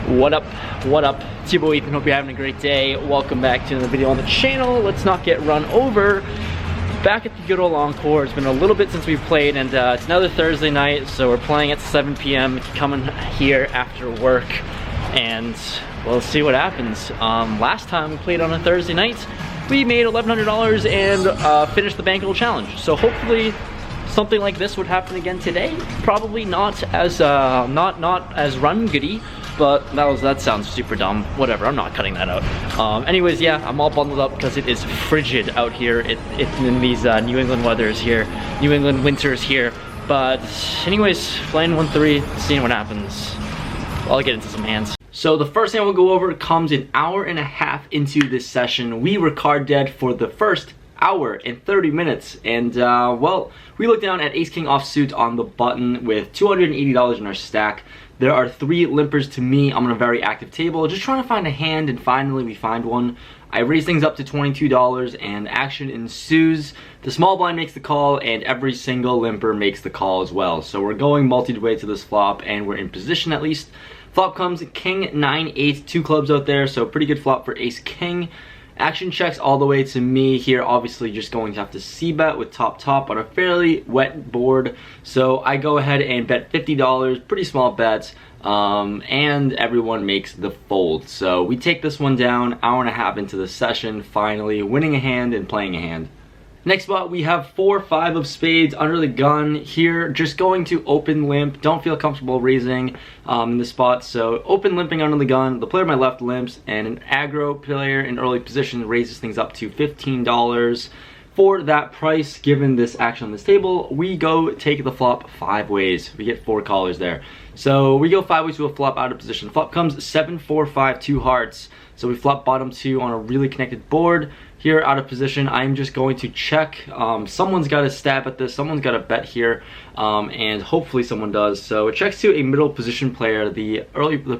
What up? What up? It's your boy Ethan. Hope you're having a great day. Welcome back to another video on the channel. Let's not get run over. Back at the good old Encore. It's been a little bit since we've played, and it's another Thursday night, so we're playing at 7 p.m. Coming here after work, and we'll see what happens. Last time we played on a Thursday night, we made $1,100 and finished the bankroll challenge. So hopefully something like this would happen again today. Probably not as not as run goody, but that sounds super dumb. Whatever, I'm not cutting that out. Anyways, yeah, I'm all bundled up because it is frigid out here in these New England weathers here, New England winters here. But anyways, playing 1-3, seeing what happens. I'll get into some hands. So the first thing I will go over comes an hour and a half into this session. We were card dead for the first hour and 30 minutes, and well, we looked down at ace king offsuit on the button with $280 in our stack. There are 3 limpers to me. I'm on a very active table, just trying to find a hand, and finally we find one. I raise things up to $22 and action ensues. The small blind makes the call and every single limper makes the call as well. So we're going multi-way to this flop and we're in position at least. Flop comes king 9-8, 2 clubs out there, so pretty good flop for ace king. Action checks all the way to me here, obviously just going to have to c-bet with top on a fairly wet board. So I go ahead and bet $50, pretty small bets, and everyone makes the fold. So we take this one down, hour and a half into the session, finally winning a hand and playing a hand. Next spot, we have 4-5 of spades under the gun here, just going to open limp. Don't feel comfortable raising in this spot, so open limping under the gun. The player on my left limps, and an aggro player in early position raises things up to $15. For that price, given this action on this table, we go take the flop 5 ways. We get 4 callers there. So we go 5 ways to a flop out of position. Flop comes 7-4-5, 2 hearts. So we flop bottom 2 on a really connected board. Here out of position, I'm just going to check. Someone's got to stab at this, someone's got to bet here, and hopefully someone does. So it checks to a middle position player. The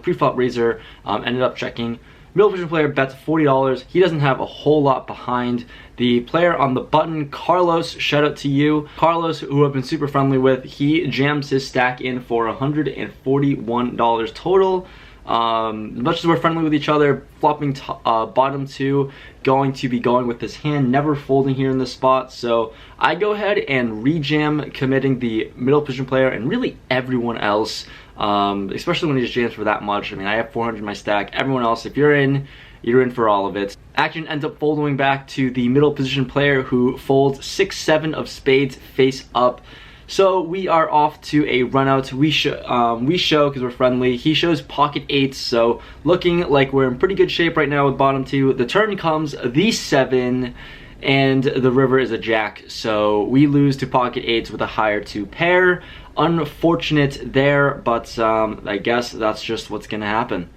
pre-flop raiser ended up checking. Middle position player bets $40. He doesn't have a whole lot behind. The player on the button, Carlos, shout out to you. Carlos, who I've been super friendly with, he jams his stack in for $141 total. Much as we're friendly with each other, flopping bottom 2, going to be going with this hand, never folding here in this spot. So I go ahead and rejam, committing the middle position player and really everyone else, especially when he just jams for that much. I mean, I have 400 in my stack. Everyone else, if you're in for all of it. Action ends up folding back to the middle position player who folds 6-7 of spades face up. So we are off to a run out. We show because we're friendly. He shows pocket 8s, so looking like we're in pretty good shape right now with bottom 2. The turn comes the 7, and the river is a jack. So we lose to pocket 8s with a higher 2 pair. Unfortunate there, but I guess that's just what's gonna happen.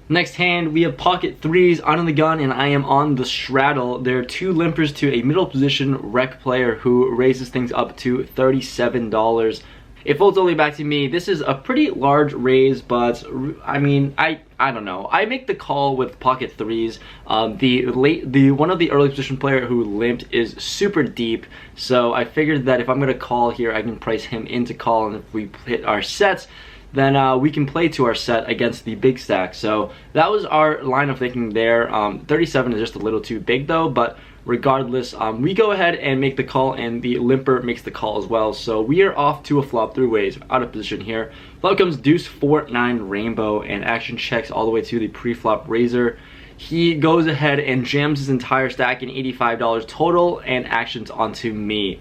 Next hand, we have pocket 3s on the gun, and I am on the straddle. There are 2 limpers to a middle position rec player who raises things up to $37. It folds only back to me. This is a pretty large raise, but I mean, I don't know. I make the call with pocket 3s. One of the early position player who limped is super deep, so I figured that if I'm gonna call here, I can price him into call, and if we hit our sets, then we can play to our set against the big stack. So that was our line of thinking there. 37 is just a little too big though, but regardless, we go ahead and make the call, and the limper makes the call as well. So we are off to a flop 3 ways, out of position here. Flop comes deuce 4-9 rainbow, and action checks all the way to the pre-flop raiser. He goes ahead and jams his entire stack in $85 total, and actions onto me.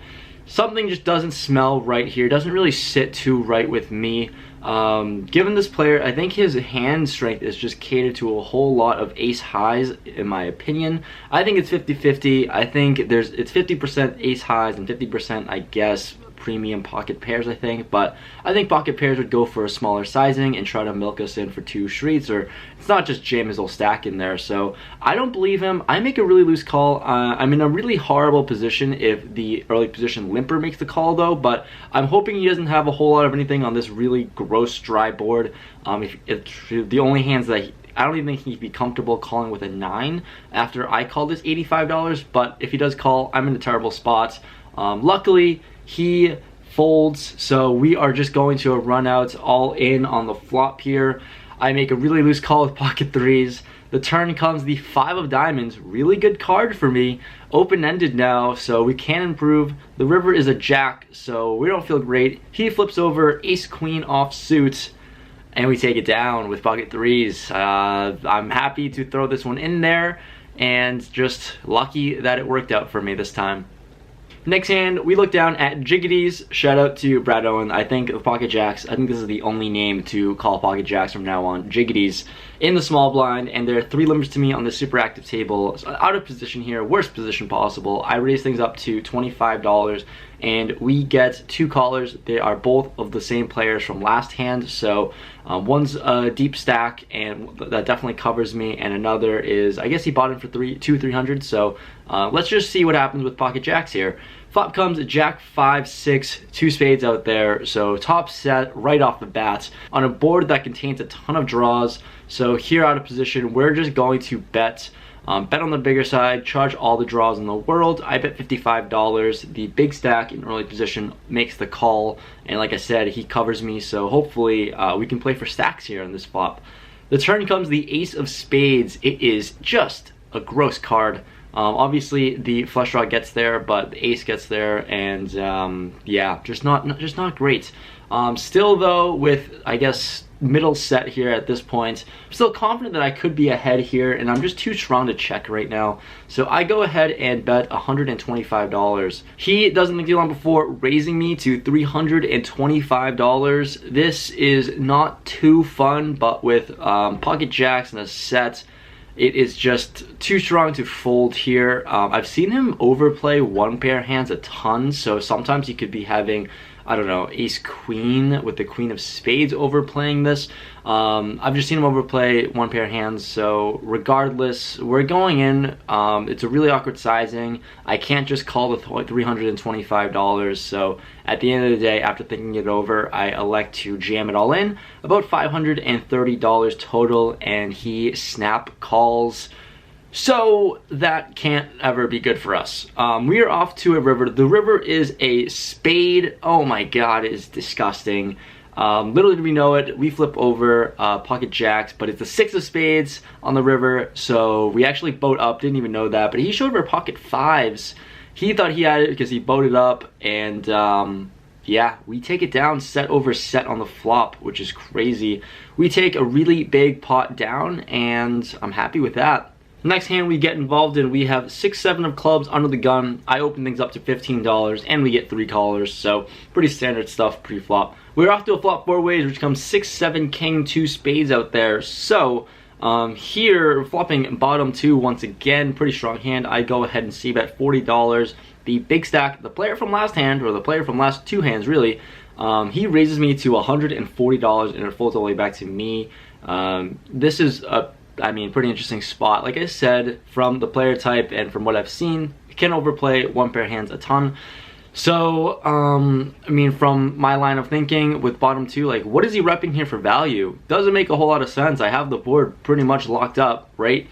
Something just doesn't smell right here, doesn't really sit too right with me. Given this player, I think his hand strength is just catered to a whole lot of ace highs, in my opinion. I think it's 50-50. I think it's 50% ace highs and 50%, I guess, premium pocket pairs, I think. But I think pocket pairs would go for a smaller sizing and try to milk us in for 2 streets, or it's not just jam his whole stack in there. So I don't believe him. I make a really loose call. I'm in a really horrible position if the early position limper makes the call though, but I'm hoping he doesn't have a whole lot of anything on this really gross dry board. If the only hands that I don't even think he'd be comfortable calling with a 9 after I call this $85, but if he does call, I'm in a terrible spot. Luckily, he folds, so we are just going to a run out all in on the flop here. I make a really loose call with pocket threes. The turn comes the 5 of diamonds. Really good card for me. Open-ended now, so we can improve. The river is a jack, so we don't feel great. He flips over ace queen off suit, and we take it down with pocket threes. I'm happy to throw this one in there, and just lucky that it worked out for me this time. Next hand, we look down at Jiggities. Shout out to Brad Owen. I think of Pocket Jacks, I think this is the only name to call Pocket Jacks from now on. Jiggities in the small blind, and there are 3 limits to me on the super active table. So out of position here, worst position possible. I raise things up to $25, and we get 2 callers. They are both of the same players from last hand, so one's a deep stack, and that definitely covers me, and another is, I guess he bought in for 300, so let's just see what happens with Pocket Jacks here. Flop comes Jack 5, 6, 2 spades out there, so top set right off the bat on a board that contains a ton of draws. So here out of position, we're just going to bet on the bigger side, charge all the draws in the world. I bet $55. The big stack in early position makes the call, and like I said, he covers me, so hopefully we can play for stacks here on this flop. The turn comes the ace of spades. It is just a gross card. Obviously the flush draw gets there, but the ace gets there, and yeah, just not great. Still though, with I guess middle set here at this point, I'm still confident that I could be ahead here, and I'm just too strong to check right now. So I go ahead and bet $125. He doesn't think too long before raising me to $325. This is not too fun, but with pocket jacks and a set, it is just too strong to fold here. I've seen him overplay one pair hands a ton, so sometimes he could be having, I don't know, ace queen with the queen of spades overplaying this. I've just seen him overplay one pair hands, so regardless, we're going in. It's a really awkward sizing. I can't just call the $325, so at the end of the day, after thinking it over, I elect to jam it all in. About $530 total, and he snap calls. So that can't ever be good for us. We are off to a river. The river is a spade. Oh my god, it is disgusting. Little did we know it, we flip over pocket jacks, but it's the 6 of spades on the river, so we actually boat up, didn't even know that, but he showed over pocket 5s. He thought he had it because he boated up, and yeah, we take it down set over set on the flop, which is crazy. We take a really big pot down, and I'm happy with that. Next hand we get involved in, we have 6, 7 of clubs under the gun. I open things up to $15, and we get 3 callers, so pretty standard stuff pre-flop. We're off to a flop 4 ways, which comes 6, 7, king, 2 spades out there. So here, flopping bottom 2 once again, pretty strong hand. I go ahead and c-bet $40. The big stack, the player from last hand, or the player from last 2 hands really, he raises me to $140, and it folds all the way back to me. This is a pretty interesting spot. Like I said, from the player type and from what I've seen, you can overplay one pair of hands a ton. So, from my line of thinking with bottom 2, like, what is he repping here for value? Doesn't make a whole lot of sense. I have the board pretty much locked up, right?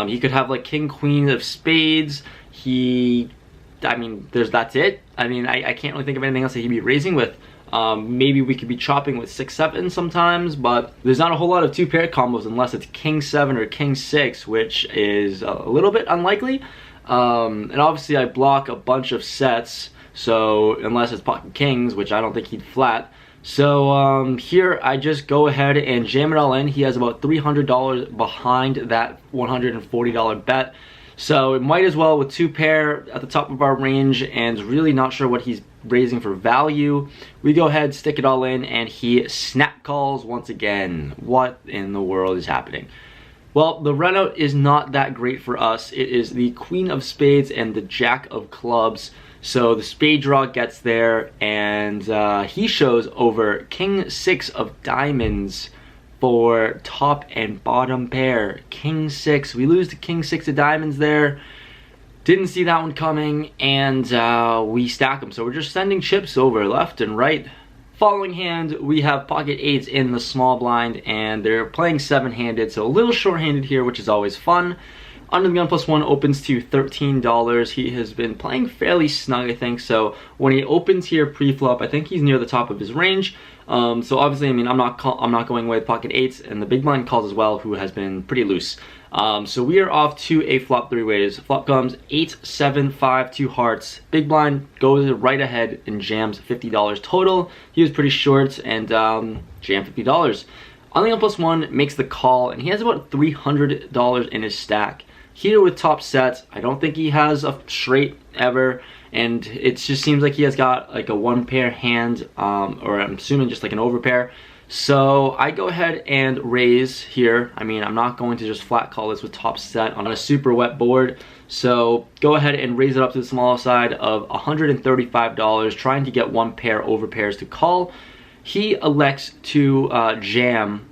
He could have like king, queen of spades. That's it. I can't really think of anything else that he'd be raising with. Maybe we could be chopping with 6, 7 sometimes, but there's not a whole lot of 2 pair combos unless it's king 7 or king 6, which is a little bit unlikely. And obviously I block a bunch of sets, so unless it's pocket kings, which I don't think he'd flat. So here I just go ahead and jam it all in. He has about $300 behind that $140 bet. So it might as well with 2 pair at the top of our range, and really not sure what he's raising for value. We go ahead, stick it all in, and he snap calls once again. What in the world is happening? Well, the run out is not that great for us. It is the queen of spades and the jack of clubs. So the spade draw gets there, and he shows over king 6 of diamonds for top and bottom pair. King 6, we lose to king 6 of diamonds there. Didn't see that one coming, and we stack them. So we're just sending chips over left and right. Following hand, we have pocket 8s in the small blind, and they're playing 7-handed, so a little short-handed here, which is always fun. Under the gun +1 opens to $13. He has been playing fairly snug, I think, so when he opens here pre-flop, I think he's near the top of his range. So obviously, I mean, I'm not going away with pocket eights, and the big blind calls as well, who has been pretty loose. So we are off to a flop three ways. Flop comes 8, 7, 5, 2 hearts. Big blind goes right ahead and jams $50 total. He was pretty short and jammed $50. On the +1 makes the call, and he has about $300 in his stack. Here with top sets, I don't think he has a straight ever, and it just seems like he has got like a one pair hand, or I'm assuming just like an overpair. So I go ahead and raise here. I mean, I'm not going to just flat call this with top set on a super wet board. So go ahead and raise it up to the smaller side of $135, trying to get one pair over pairs to call. He elects to jam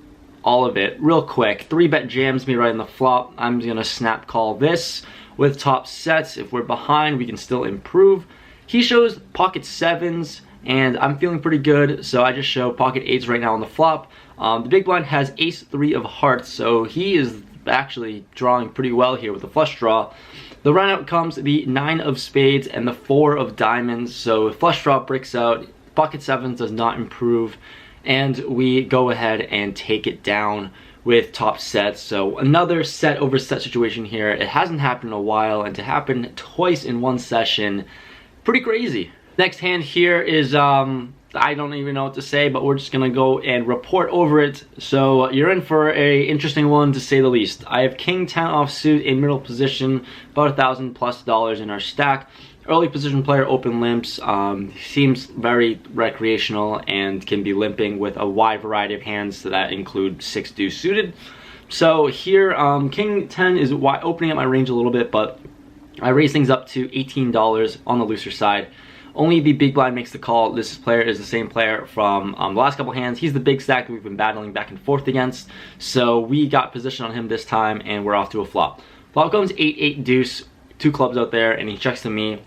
all of it real quick. 3-bet jams me right in the flop. I'm gonna snap call this with top sets. If we're behind, we can still improve. He shows pocket 7s, and I'm feeling pretty good, so I just show pocket 8s right now on the flop. The big blind has ace-3 of hearts, so he is actually drawing pretty well here with a flush draw. The run out comes the 9 of spades and the 4 of diamonds, so flush draw breaks out. Pocket 7s does not improve, and we go ahead and take it down with top sets. So another set over set situation here. It hasn't happened in a while, and to happen twice in one session, pretty crazy. Next hand here is, I don't even know what to say, but we're just gonna go and report over it. So you're in for a interesting one, to say the least. I have king 10 offsuit in middle position, about $1,000+ in our stack. Early position player open limps, seems very recreational and can be limping with a wide variety of hands that include 6 deuce suited. So here, king 10 is opening up my range a little bit, but I raise things up to $18 on the looser side. Only the big blind makes the call. This player is the same player from the last couple hands. He's the big stack that we've been battling back and forth against. So we got position on him this time, and we're off to a flop. Flop comes 8-8 deuce, 2 clubs out there, and he checks to me.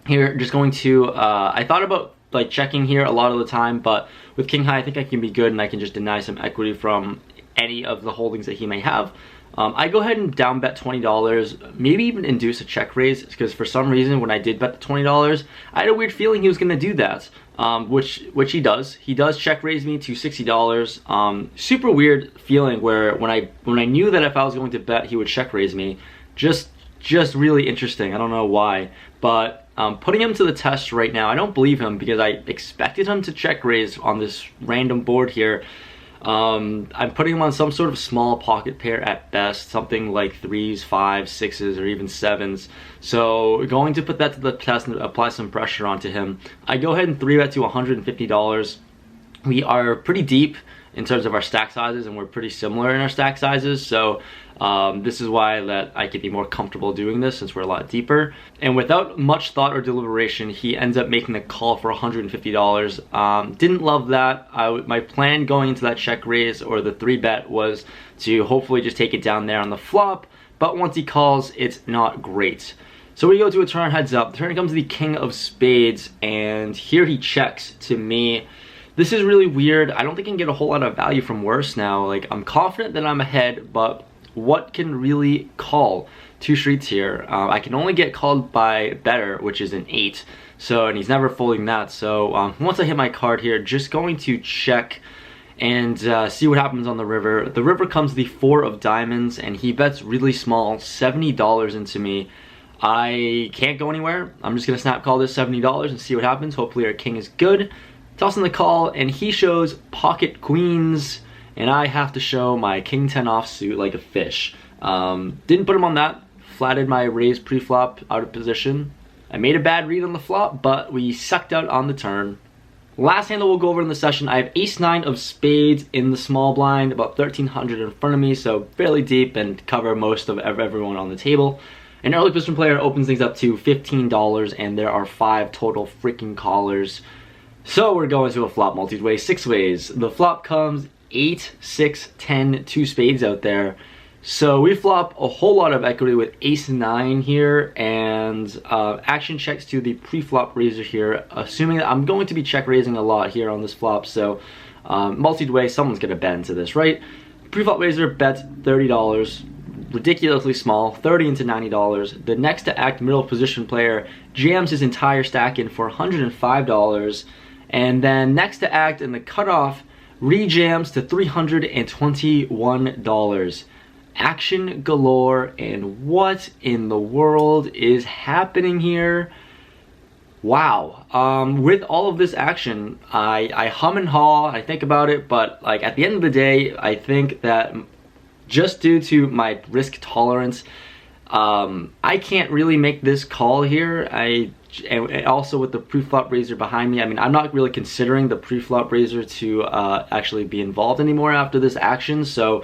Here, just going to, I thought about like checking here a lot of the time, but with king high, I think I can be good, and I can just deny some equity from any of the holdings that he may have. I go ahead and down bet $20, maybe even induce a check raise, because for some reason when I did bet the $20, I had a weird feeling he was going to do that, which he does. He does check raise me to $60. Super weird feeling where when I knew that if I was going to bet he would check raise me, just really interesting. I don't know why, but putting him to the test right now, I don't believe him because I expected him to check raise on this random board here. I'm putting him on some sort of small pocket pair at best, something like 3s, 5s, 6s, or even 7s. So going to put that to the test and apply some pressure onto him. I go ahead and 3-bet to $150. We are pretty deep in terms of our stack sizes, and we're pretty similar in our stack sizes, so this is why that I could be more comfortable doing this since we're a lot deeper. And without much thought or deliberation, he ends up making the call for $150. Didn't love that. My plan going into that check raise or the 3-bet was to hopefully just take it down there on the flop, but once he calls, it's not great. So we go to a turn heads up. The turn comes the king of spades, and here he checks to me. This is really weird. I don't think I can get a whole lot of value from worse now. Like, I'm confident that I'm ahead, but what can really call? 2 streets here. I can only get called by better, which is an 8. So, and he's never folding that. So once I hit my card here, just going to check and see what happens on the river. The river comes the 4 of diamonds, and he bets really small, $70 into me. I can't go anywhere. I'm just gonna snap call this $70 and see what happens. Hopefully our king is good. Tossing the call, and he shows pocket queens, and I have to show my king 10 offsuit like a fish. Didn't put him on that. Flatted my raise pre-flop out of position. I made a bad read on the flop, but we sucked out on the turn. Last hand that we'll go over in the session, I have ace-9 of spades in the small blind, about 1,300 in front of me, so fairly deep and cover most of everyone on the table. An early position player opens things up to $15, and there are 5 total freaking callers. So we're going to a flop multi-way 6 ways. The flop comes 8, 6, 10, 2 spades out there. So we flop a whole lot of equity with ace-9 here, and action checks to the pre-flop raiser here, assuming that I'm going to be check raising a lot here on this flop. So multi-way, someone's gonna bet into this, right? Pre-flop raiser bets $30. Ridiculously small, 30 into $90. The next to act middle position player jams his entire stack in for $105. And then next to act in the cutoff, rejams to $321. Action galore, and what in the world is happening here? Wow. With all of this action, I hum and haw, I think about it, but like at the end of the day, I think that just due to my risk tolerance, I can't really make this call here. And also with the pre-flop raiser behind me, I mean, I'm not really considering the pre-flop raiser to actually be involved anymore after this action, so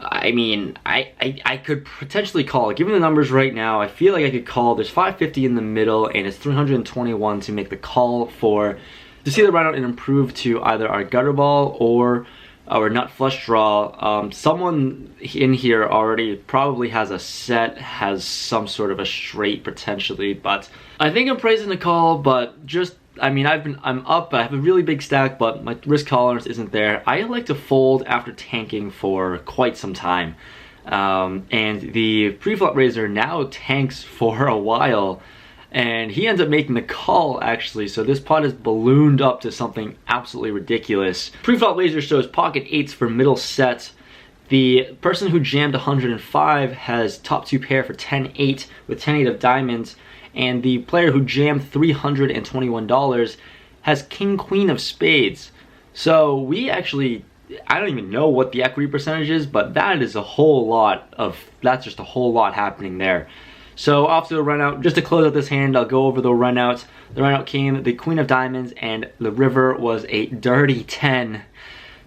I mean, I could potentially call. Given the numbers right now, I feel like I could call. There's 550 in the middle, and it's 321 to make the call to see the run out and improve to either our gutter ball or our nut flush draw. Someone in here already probably has a set, has some sort of a straight potentially, but I think I'm praising the call, but just, I mean, I'm up, I have a really big stack, but my risk tolerance isn't there. I like to fold after tanking for quite some time. And the pre-flop raiser now tanks for a while, and he ends up making the call actually, so this pot is ballooned up to something absolutely ridiculous. Pre-flop raiser shows pocket eights for middle set. The person who jammed 105 has top two pair for 10-8 with 10-8 of diamonds. And the player who jammed $321 has king queen of spades. So we actually, I don't even know what the equity percentage is, but that is a whole lot of, that's just a whole lot happening there. So off to the run out. Just to close out this hand, I'll go over the run out. The run out came the queen of diamonds, and the river was a dirty 10.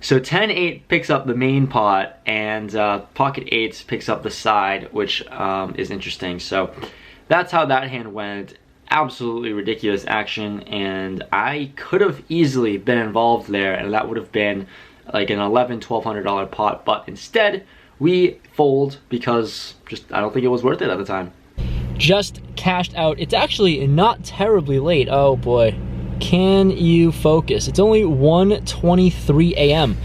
So 10-8 picks up the main pot, and pocket eights picks up the side, which is interesting. So that's how that hand went. Absolutely ridiculous action, and I could have easily been involved there, and that would have been like an $1,100–1,200 pot, but instead we fold because just I don't think it was worth it at the time. Just cashed out. It's actually not terribly late. Oh boy, can you focus? It's only 1:23 a.m.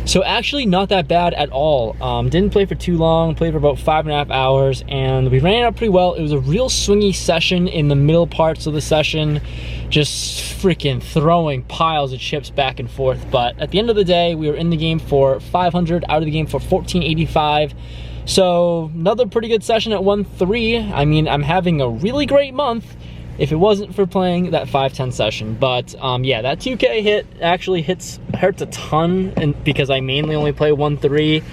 So actually not that bad at all. Didn't play for too long, played for about 5.5 hours, and we ran it out pretty well. It was a real swingy session in the middle parts of the session, just freaking throwing piles of chips back and forth. But at the end of the day, we were in the game for 500, out of the game for 1485. So another pretty good session at 1-3. I mean, I'm having a really great month if it wasn't for playing that 5-10 session. But yeah, that 2K hit actually hurts a ton, and because I mainly only play 1-3.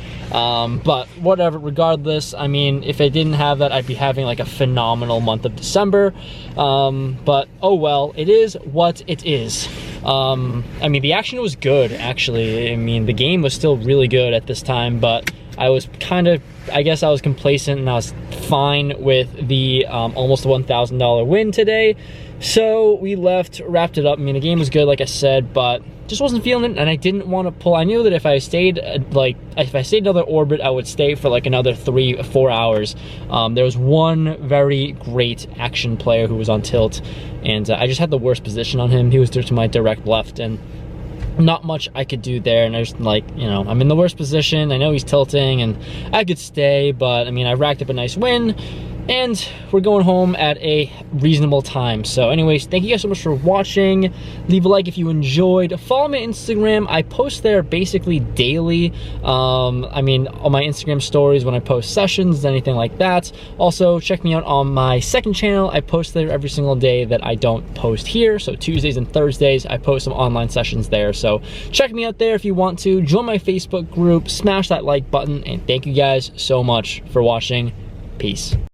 But whatever, regardless, I mean, if I didn't have that, I'd be having like a phenomenal month of December. But oh well, it is what it is. I mean, the action was good, actually. I mean, the game was still really good at this time, but I was kind of, I guess I was complacent, and I was fine with the almost $1,000 win today. So we wrapped it up. I mean, the game was good, like I said, but just wasn't feeling it, and I didn't want to pull. I knew that if I stayed another orbit, I would stay for like another 3 or 4 hours. There was one very great action player who was on tilt, and I just had the worst position on him. He was to my direct left, and not much I could do there, and I was like, you know, I'm in the worst position. I know he's tilting, and I could stay, but I mean, I racked up a nice win, and we're going home at a reasonable time. So anyways, thank you guys so much for watching. Leave a like if you enjoyed. Follow me on Instagram. I post there basically daily. I mean, on my Instagram stories when I post sessions, anything like that. Also, check me out on my second channel. I post there every single day that I don't post here. So Tuesdays and Thursdays, I post some online sessions there. So check me out there if you want to. Join my Facebook group, smash that like button, and thank you guys so much for watching. Peace.